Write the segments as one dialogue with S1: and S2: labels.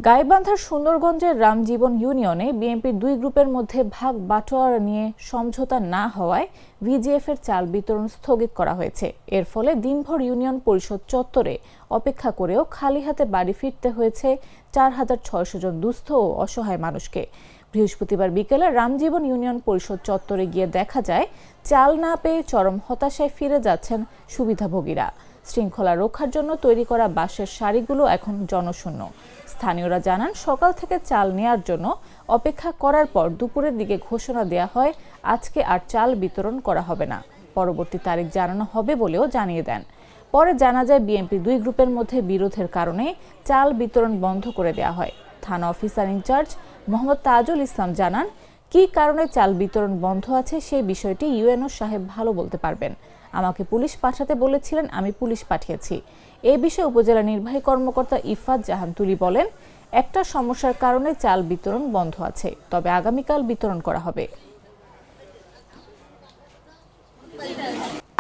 S1: গাইবান্ধার সুন্দরগঞ্জের রামজীবন ইউনিয়নে বিএনপির দুই গ্রুপের মধ্যে ভাগ বাটোয়ারা নিয়ে সমঝোতা না হওয়ায় ভিজিএফের চাল বিতরণ স্থগিত করা হয়েছে। এর ফলে দিনভর ইউনিয়ন পরিষদ চত্বরে অপেক্ষা করেও খালি হাতে বাড়ি ফিরতে হয়েছে ৪,৬০০ জন দুস্থ ও অসহায় মানুষকে। বৃহস্পতিবার বিকেলে রামজীবন ইউনিয়ন পরিষদ চত্বরে গিয়ে দেখা যায় চাল না পেয়ে চরম হতাশায় ফিরে যাচ্ছেন সুবিধাভোগীরা। শৃঙ্খলা রক্ষার জন্য তৈরি করা বাঁশের সারিগুলো এখন জনশূন্য। স্থানীয়রা জানান, সকাল থেকে চাল নেয়ার জন্য অপেক্ষা করার পর দুপুরের দিকে ঘোষণা দেয়া হয় আজকে আর চাল বিতরণ করা হবে না, পরবর্তী তারিখ জানানো হবে বলেও জানিয়ে দেন। পরে জানা যায় বিএনপি দুই গ্রুপের মধ্যে বিরোধের কারণে চাল বিতরণ বন্ধ করে দেওয়া হয়। থানা অফিসার ইনচার্জ মোহাম্মদ তাজুল ইসলাম জানান, কী কারণে চাল বিতরণ বন্ধ আছে সেই বিষয়টি ইউএনও সাহেব ভালো বলতে পারবেন। আমাকে পুলিশ পাঠাতে বলেছিলেন, আমি পুলিশ পাঠিয়েছি। এই বিষয়ে উপজেলা নির্বাহী কর্মকর্তা ইফাত জাহান তুলি বলেন, একটা সমস্যার কারণে চাল বিতরণ বন্ধ আছে, তবে আগামীকাল বিতরণ করা হবে।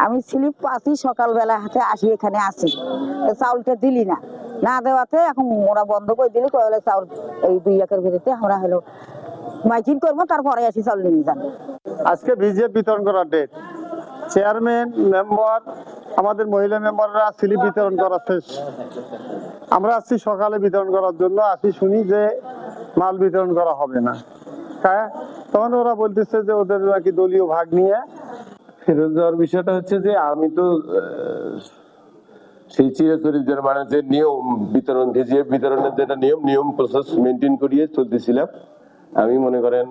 S2: আমি স্লিপ পাচ্ছি, সকালবেলা হাতে আসি, এখানে আসি, চাউলটা দিলি না দেওয়াতে এখন ওরা বন্ধ করে দিলি, কয়লে চাউল এই 2 একের ভিতরে আমরা হলো মাইকিং করবো, তারপরে আসি চাউল নিয়ে যান।
S3: আজকে ভিজিএফ বিতরণ করার ডেট। চেয়ারম্যান, মেম্বার, আমাদের মহিলা মেম্বাররা স্লিপ বিতরণ করা শেষ। আমরা আসছি সকালে বিতরণ করার জন্য, আসি শুনি যে মাল বিতরণ করা হবে না। হ্যাঁ, তখন ওরা বলতেছে যে ওদের নাকি দলীয় ভাগ নিয়ে
S4: ফেরত যাওয়ার বিষয়টা হচ্ছে যে আমি তো সেই চিরাচরিত মানে যে নিয়ম বিতরণ, ভিজিএফ বিতরণের যেটা নিয়ম প্রসেস মেনটেন করিয়ে চলতেছিলাম। আমি মনে করেন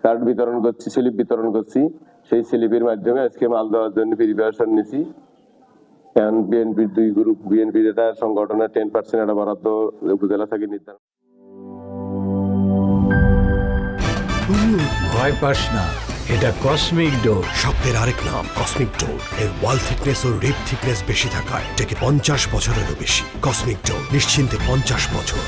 S4: কার্ড বিতরণ করছি, স্লিপ বিতরণ করছি। সেই স্লিপের মাধ্যমে আজকে মাল দেওয়ার জন্য প্রিপারেশন নিছি। কারণ বিএনপির দুই গ্রুপ, বিএনপির এটা সংগঠনের 10% একটা বরাদ্দ উপজেলা থেকে নির্ধারণ।
S5: ভয় পাস না, এটা কসমিক ডোর।
S6: শব্দের আরেক নাম কসমিক ডোর। এর ওয়াল থিকনেস ও রিপ থিকনেস বেশি থাকায় এটাকে 50 বছরেরও বেশি। কসমিক ডোর, নিশ্চিন্তে 50 বছর।